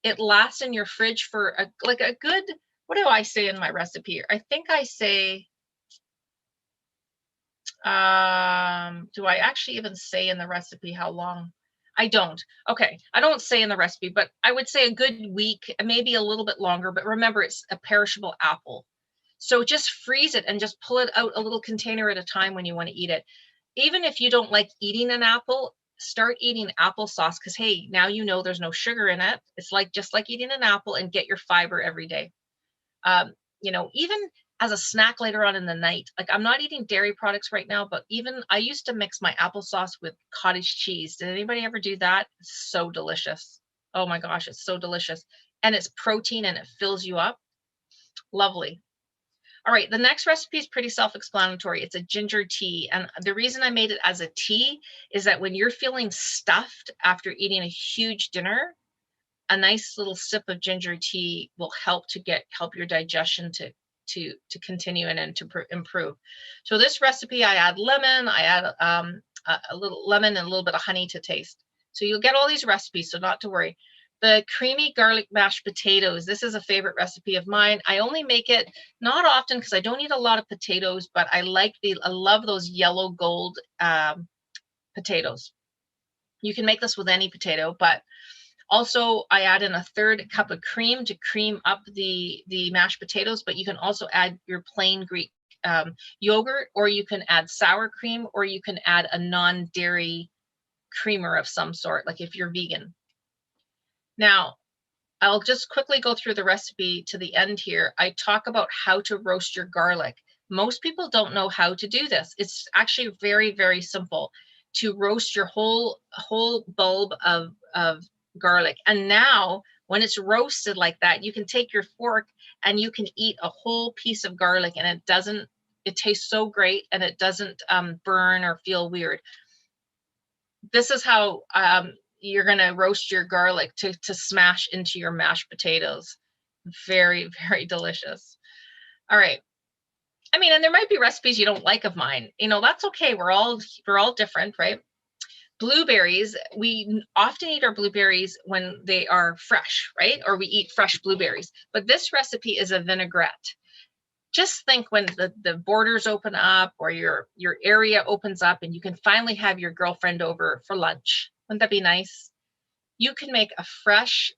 It lasts in your fridge for a good, what do I say in my recipe? I think I say, do I actually even say in the recipe how long? I don't. Okay, I don't say in the recipe, but I would say a good week, maybe a little bit longer, but remember it's a perishable apple. So just freeze it and just pull it out a little container at a time when you want to eat it. Even if you don't like eating an apple, start eating applesauce, because hey, now you know there's no sugar in it. It's just like eating an apple, and get your fiber every day. You know, even as a snack later on in the night, like I'm not eating dairy products right now, but even I used to mix my applesauce with cottage cheese. Did anybody ever do that? It's so delicious. Oh my gosh, it's so delicious. And it's protein and it fills you up. Lovely. All right, the next recipe is pretty self-explanatory. It's a ginger tea. And the reason I made it as a tea is that when you're feeling stuffed after eating a huge dinner, a nice little sip of ginger tea will help your digestion to continue and to improve. So this recipe, I add lemon, I add a little lemon and a little bit of honey to taste. So you'll get all these recipes, so not to worry. The creamy garlic mashed potatoes. This is a favorite recipe of mine. I only make it not often because I don't eat a lot of potatoes, but I love those yellow gold potatoes. You can make this with any potato, but also I add in a 1/3 cup of cream to cream up the mashed potatoes, but you can also add your plain Greek yogurt, or you can add sour cream, or you can add a non-dairy creamer of some sort, like if you're vegan. Now, I'll just quickly go through the recipe to the end here. I talk about how to roast your garlic. Most people don't know how to do this. It's actually very, very simple to roast your whole bulb of garlic. And now when it's roasted like that, you can take your fork and you can eat a whole piece of garlic, and it tastes so great, and it doesn't burn or feel weird. This is how you're going to roast your garlic to smash into your mashed potatoes. Very, very delicious. All right. I mean, and there might be recipes you don't like of mine. You know, that's okay. We're all different, right? Blueberries, we often eat our blueberries when they are fresh, right? Or we eat fresh blueberries. But this recipe is a vinaigrette. Just think when the borders open up, or your area opens up, and you can finally have your girlfriend over for lunch. Wouldn't that be nice? You can make a fresh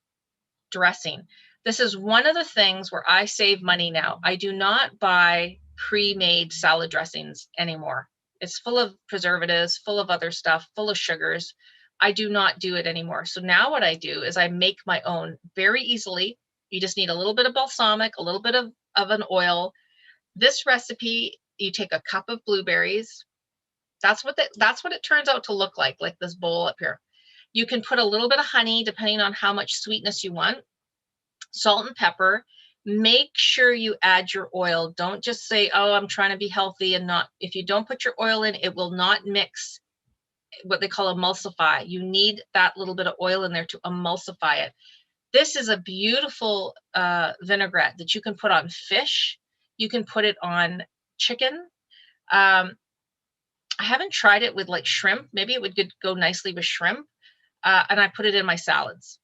dressing. This is one of the things where I save money now. I do not buy pre-made salad dressings anymore. It's full of preservatives, full of other stuff, full of sugars. I do not do it anymore. So now what I do is I make my own very easily. You just need a little bit of balsamic, a little bit of an oil. This recipe, you take a cup of blueberries. That's what it turns out to look like this bowl up here. You can put a little bit of honey, depending on how much sweetness you want, salt and pepper. Make sure you add your oil. Don't just say, oh, I'm trying to be healthy and not. If you don't put your oil in, it will not mix, what they call emulsify. You need that little bit of oil in there to emulsify it. This is a beautiful vinaigrette that you can put on fish. You can put it on chicken. I haven't tried it with like shrimp. Maybe it would go nicely with shrimp. And I put it in my salads.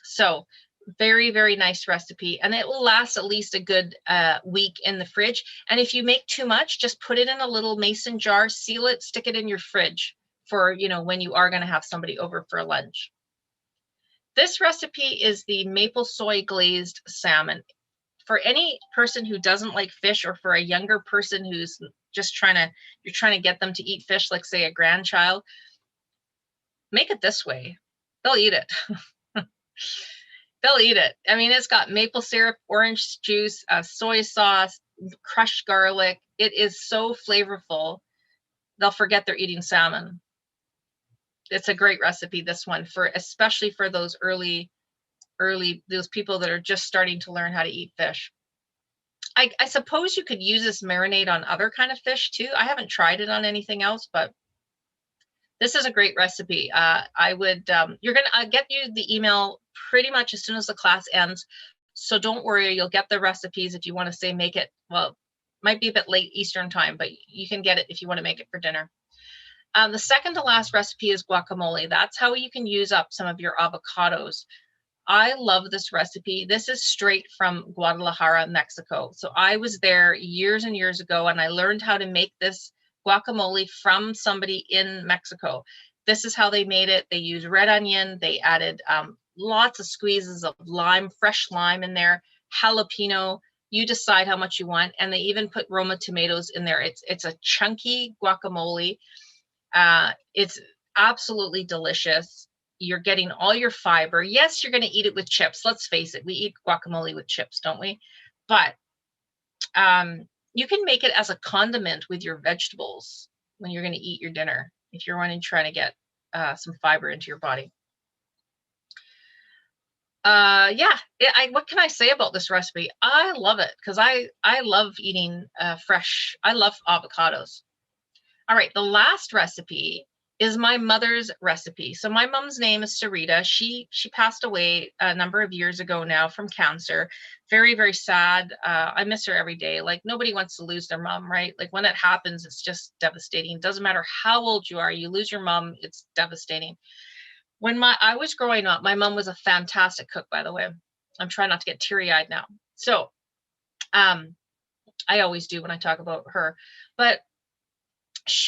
So very, very nice recipe. And it will last at least a good week in the fridge. And if you make too much, just put it in a little mason jar, seal it, stick it in your fridge for, when you are going to have somebody over for lunch. This recipe is the maple soy glazed salmon. For any person who doesn't like fish, or for a younger person who's just you're trying to get them to eat fish, like say a grandchild, make it this way. They'll eat it. They'll eat it. I mean, it's got maple syrup, orange juice, soy sauce, crushed garlic. It is so flavorful. They'll forget they're eating salmon. It's a great recipe, this one, especially for those those people that are just starting to learn how to eat fish. I suppose you could use this marinade on other kind of fish too. I haven't tried it on anything else, but this is a great recipe. You're gonna get you the email pretty much as soon as the class ends. So don't worry, you'll get the recipes if you want to say make it. Well, might be a bit late Eastern time, but you can get it if you want to make it for dinner. The second to last recipe is guacamole. That's how you can use up some of your avocados. I love this recipe. This is straight from Guadalajara, Mexico. So I was there years and years ago, and I learned how to make this guacamole from somebody in Mexico. This is how they made it. They used red onion. They added lots of squeezes of lime, fresh lime in there, jalapeno. You decide how much you want. And they even put Roma tomatoes in there. It's a chunky guacamole. It's absolutely delicious. You're getting all your fiber. Yes, you're going to eat it with chips. Let's face it. We eat guacamole with chips, don't we? But you can make it as a condiment with your vegetables when you're going to eat your dinner, if you're trying to get some fiber into your body. What can I say about this recipe? I love it because I love eating fresh. I love avocados. All right, the last recipe is my mother's recipe. So my mom's name is Sarita. She passed away a number of years ago now from cancer. Very, very sad. I miss her every day. Like, nobody wants to lose their mom, right? Like, when it happens, it's just devastating. It doesn't matter how old you are, you lose your mom, it's devastating. When I was growing up, my mom was a fantastic cook, by the way. I'm trying not to get teary-eyed now. So I always do when I talk about her. But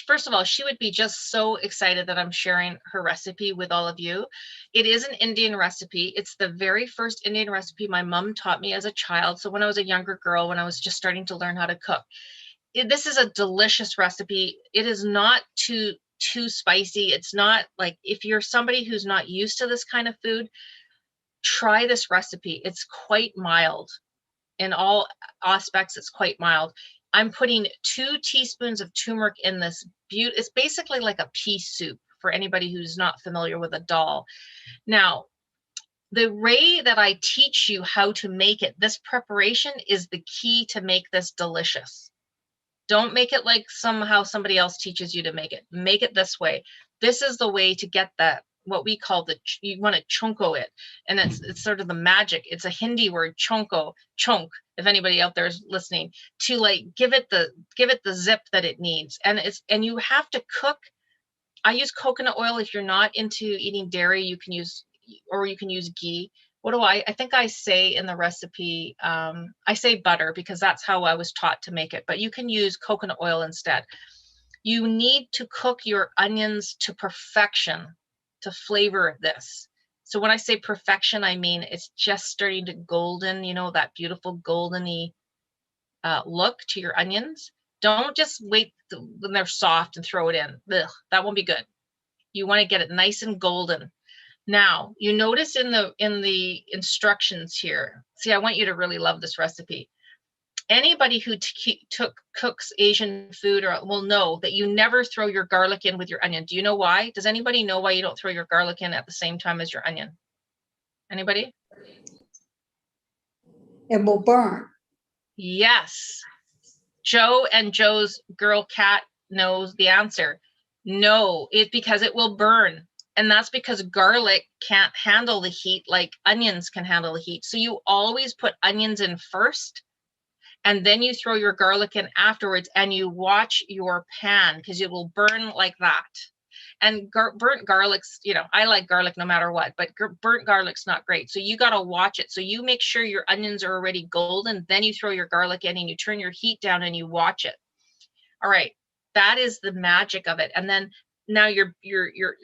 First of all, she would be just so excited that I'm sharing her recipe with all of you. It is an Indian recipe. It's the very first Indian recipe my mom taught me as a child. So when I was a younger girl, when I was just starting to learn how to cook, this is a delicious recipe. It is not too spicy. It's not like, if you're somebody who's not used to this kind of food, try this recipe. It's quite mild. In all aspects, it's quite mild. I'm putting 2 teaspoons of turmeric in this. It's basically like a pea soup for anybody who's not familiar with a dal. Now, the way that I teach you how to make it, this preparation is the key to make this delicious. Don't make it like somehow somebody else teaches you to make it. Make it this way. This is the way to get that, what we call you want to chonko it. And it's sort of the magic. It's a Hindi word, chonko, chonk, if anybody out there is listening, to like give it the zip that it needs. And you have to cook. I use coconut oil. If you're not into eating dairy, you can use ghee. What do I think I say in the recipe? I say butter because that's how I was taught to make it, but you can use coconut oil instead. You need to cook your onions to perfection to flavor this. So when I say perfection, I mean it's just starting to golden, that beautiful goldeny look to your onions. Don't just wait when they're soft and throw it in. Ugh, that won't be good. You want to get it nice and golden. Now, you notice in the instructions here, see, I want you to really love this recipe. Anybody who cooks Asian food will know that you never throw your garlic in with your onion. Do you know why? Does anybody know why you don't throw your garlic in at the same time as your onion? Anybody? It will burn. Yes. Joe and Joe's girl cat knows the answer. No, it's because it will burn. And that's because garlic can't handle the heat like onions can handle the heat. So you always put onions in first, and then you throw your garlic in afterwards, and you watch your pan because it will burn like that. And burnt garlic's, I like garlic no matter what, but burnt garlic's not great. So you got to watch it. So you make sure your onions are already golden, then you throw your garlic in and you turn your heat down and you watch it. All right. That is the magic of it. And then now your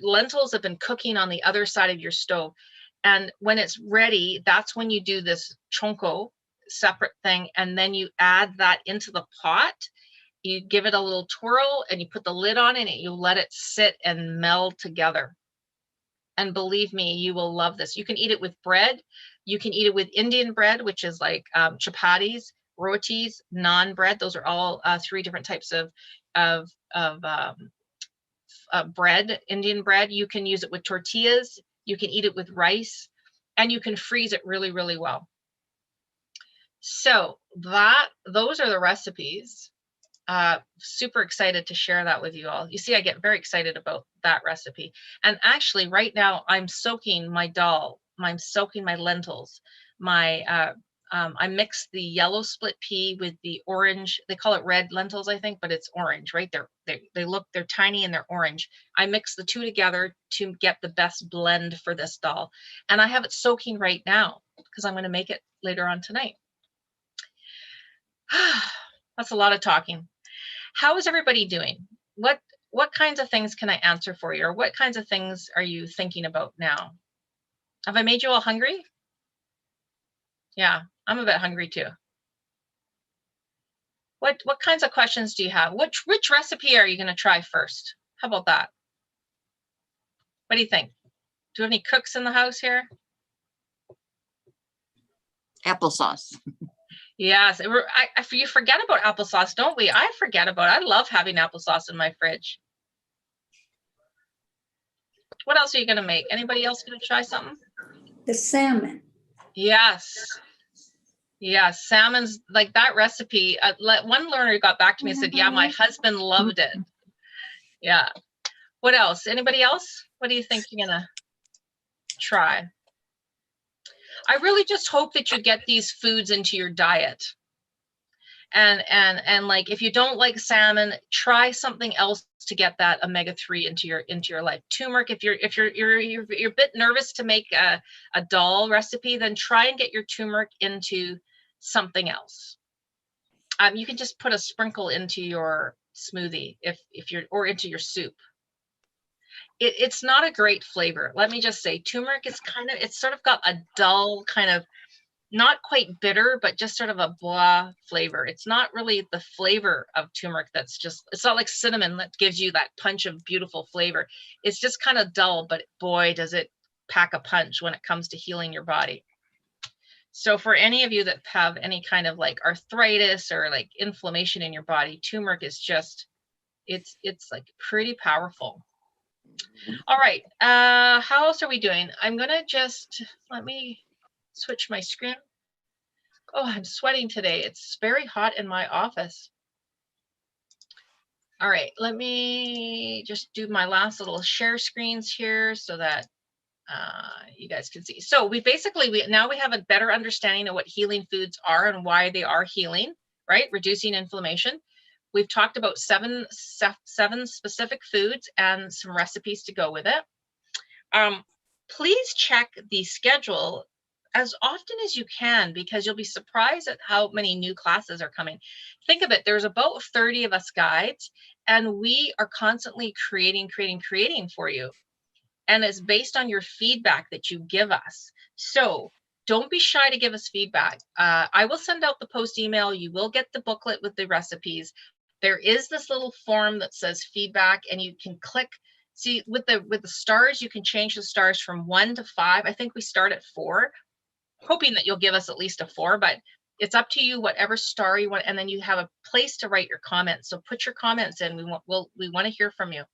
lentils have been cooking on the other side of your stove. And when it's ready, that's when you do this chonko separate thing. And then you add that into the pot. You give it a little twirl and you put the lid on it and you let it sit and meld together. And believe me, you will love this. You can eat it with bread. You can eat it with Indian bread, which is like chapatis, rotis, naan bread. Those are all 3 different types of bread, Indian bread. You can use it with tortillas. You can eat it with rice, and you can freeze it really, really well. So those are the recipes. Super excited to share that with you all. You see, I get very excited about that recipe. And actually right now I'm soaking my dal. I'm soaking my lentils. I mix the yellow split pea with the orange. They call it red lentils, I think, but it's orange, right? They're tiny and they're orange. I mix the 2 together to get the best blend for this dal. And I have it soaking right now because I'm going to make it later on tonight. That's a lot of talking. How is everybody doing? What kinds of things can I answer for you? Or what kinds of things are you thinking about now? Have I made you all hungry? Yeah, I'm a bit hungry too. What kinds of questions do you have? Which recipe are you going to try first? How about that? What do you think? Do we have any cooks in the house here? Applesauce. Yes, you forget about applesauce, don't we? I forget about it. I love having applesauce in my fridge. What else are you going to make? Anybody else going to try something? The salmon. Yes. Yeah, salmon's like that recipe. One learner got back to me and said, yeah, my husband loved it. Yeah. What else? Anybody else? What do you think you're going to try? I really just hope that you get these foods into your diet. And like, if you don't like salmon, try something else to get that omega-3 into your life. Turmeric, if you're a bit nervous to make a dal recipe, then try and get your turmeric into something else. You can just put a sprinkle into your smoothie if you're, or into your soup. It's not a great flavor. Let me just say, turmeric is kind of, it's sort of got a dull kind of, not quite bitter, but just sort of a blah flavor. It's not really the flavor of turmeric that's just, it's not like cinnamon that gives you that punch of beautiful flavor. It's just kind of dull, but boy, does it pack a punch when it comes to healing your body. So for any of you that have any kind of like arthritis or like inflammation in your body, turmeric is just, it's like pretty powerful. All right, how else are we doing? I'm gonna just, let me switch my screen. Oh, I'm sweating today. It's very hot in my office. All right, let me just do my last little share screens here so that you guys can see. So we basically, now we have a better understanding of what healing foods are and why they are healing, right? Reducing inflammation. We've talked about seven specific foods and some recipes to go with it. Please check the schedule as often as you can, because you'll be surprised at how many new classes are coming. Think of it, there's about 30 of us guides, and we are constantly creating for you. And it's based on your feedback that you give us. So don't be shy to give us feedback. I will send out the post email. You will get the booklet with the recipes. There is this little form that says feedback, and you can click. See, with the stars, you can change the stars from 1 to 5. I think we start at 4, hoping that you'll give us at least a 4, but it's up to you, whatever star you want. And then you have a place to write your comments. So put your comments in. We want to hear from you.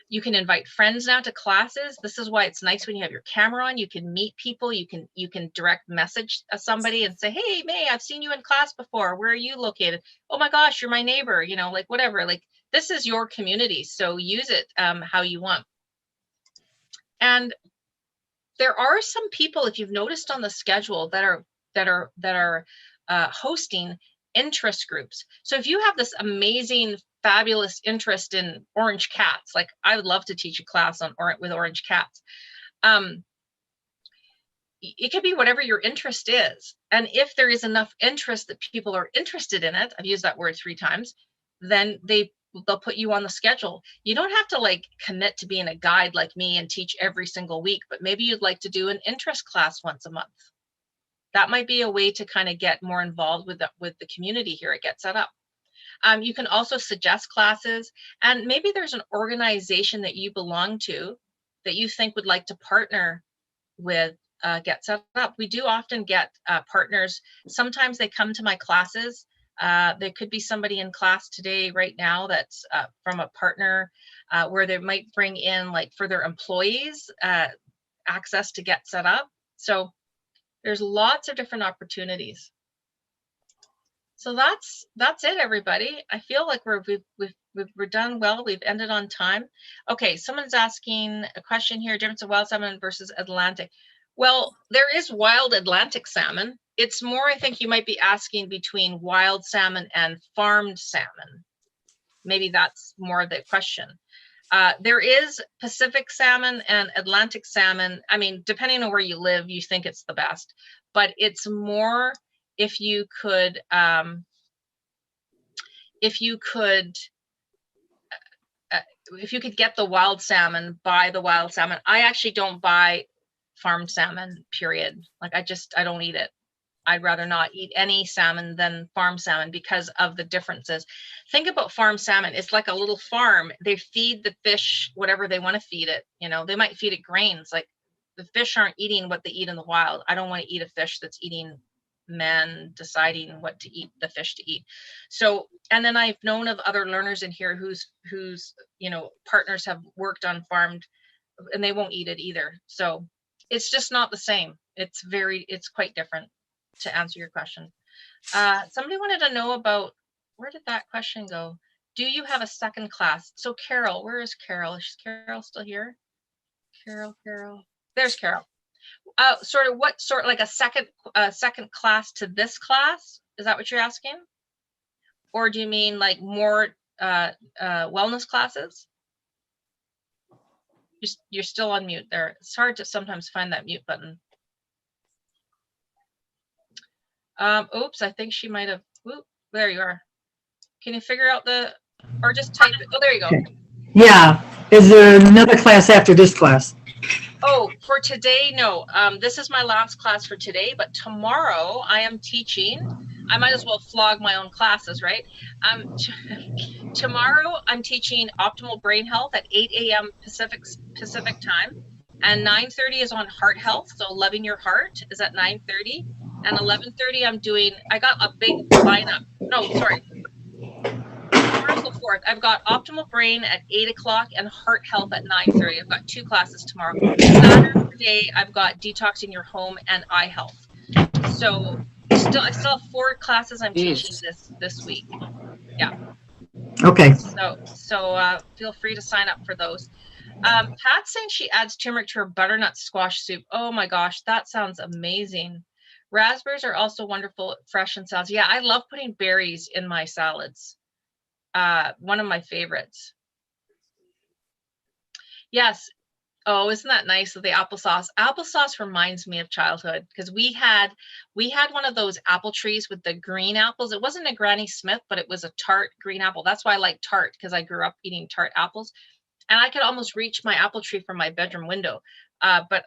You can invite friends now to classes. This is why it's nice when you have your camera on. You can meet people. You can direct message somebody and say, hey, May, I've seen you in class before. Where are you located? Oh my gosh, you're my neighbor, you know, like whatever. Like, this is your community, so use it how you want. And there are some people, if you've noticed on the schedule, that are hosting interest groups. So if you have this amazing, fabulous interest in orange cats, like I would love to teach a class on with orange cats. It could be whatever your interest is. And if there is enough interest that people are interested in it, I've used that word 3 times, then they'll put you on the schedule. You don't have to like commit to being a guide like me and teach every single week, but maybe you'd like to do an interest class once a month. That might be a way to kind of get more involved with the community here. It gets set up. You can also suggest classes, and maybe there's an organization that you belong to that you think would like to partner with, get set up. We do often get partners. Sometimes they come to my classes. There could be somebody in class today right now that's from a partner where they might bring in, like, for their employees, access to get set up. So there's lots of different opportunities. So that's it, everybody. I feel like we're done well. We've ended on time. Okay, someone's asking a question here: difference of wild salmon versus Atlantic. Well, there is wild Atlantic salmon. It's more, I think you might be asking between wild salmon and farmed salmon. Maybe that's more of the question. There is Pacific salmon and Atlantic salmon. I mean, depending on where you live, you think it's the best, but it's more if you could get the wild salmon, buy the wild salmon. I actually don't buy farmed salmon, period. Like, I don't eat it. I'd rather not eat any salmon than farm salmon because of the differences. Think about farm salmon. It's like a little farm. They feed the fish whatever they want to feed it. You know, they might feed it grains. Like, the fish aren't eating what they eat in the wild. I don't want to eat a fish that's eating men deciding what to eat, the fish to eat. So, and then I've known of other learners in here whose you know, partners have worked on farmed, and they won't eat it either. So it's just not the same. It's quite different, to answer your question. Somebody wanted to know about, where did that question go? Do you have a second class? So Carol, where is Carol? Is Carol still here? Carol. There's Carol. Like a second class to this class? Is that what you're asking? Or do you mean like more wellness classes? You're still on mute there. It's hard to sometimes find that mute button. Oops, I think she might have, there you are. Can you figure out Or just type it. Oh, there you go. Okay. Yeah. Is there another class after this class? Oh, for today, no. This is my last class for today, but tomorrow I am teaching. I might as well flog my own classes, right? Tomorrow I'm teaching optimal brain health at 8 a.m. Pacific time, and 9:30 is on heart health. So loving your heart is at 9:30, and 11:30 I'm doing. I got a big lineup. No, sorry. Tomorrow's the 4th. I've got optimal brain at 8 o'clock and heart health at 9:30. I've got 2 classes tomorrow. Saturday I've got detoxing your home and eye health. So I still have 4 classes I'm teaching this week. Yeah. Okay. So feel free to sign up for those. Pat's saying she adds turmeric to her butternut squash soup. Oh my gosh, that sounds amazing. Raspberries are also wonderful fresh in salads. Yeah, I love putting berries in my salads. One of my favorites. Yes. Oh, isn't that nice with the applesauce? Applesauce reminds me of childhood because we had one of those apple trees with the green apples. It wasn't a Granny Smith, but it was a tart green apple. That's why I like tart, because I grew up eating tart apples, and I could almost reach my apple tree from my bedroom window. But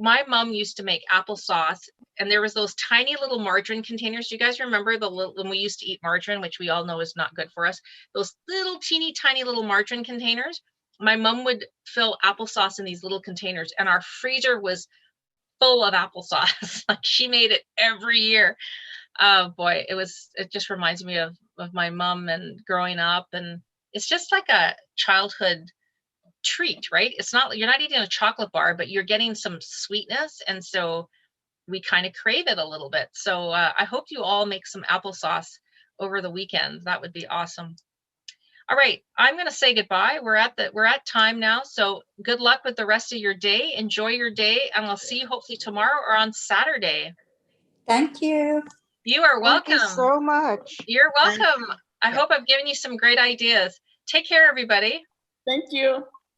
my mom used to make applesauce, and there was those tiny little margarine containers. Do you guys remember when we used to eat margarine, which we all know is not good for us? Those little teeny tiny little margarine containers. My mom would fill applesauce in these little containers, and our freezer was full of applesauce. Like she made it every year. Oh boy, it just reminds me of my mom and growing up, and it's just like a childhood treat, right? It's not, you're not eating a chocolate bar, but you're getting some sweetness, and so we kind of crave it a little bit. So I hope you all make some applesauce over the weekend. That would be awesome. All right, I'm going to say goodbye. We're at time now. So good luck with the rest of your day. Enjoy your day, and I'll see you hopefully tomorrow or on Saturday. Thank you. You are welcome. Thank you so much. You're welcome. I hope I've given you some great ideas. Take care, everybody. Thank you.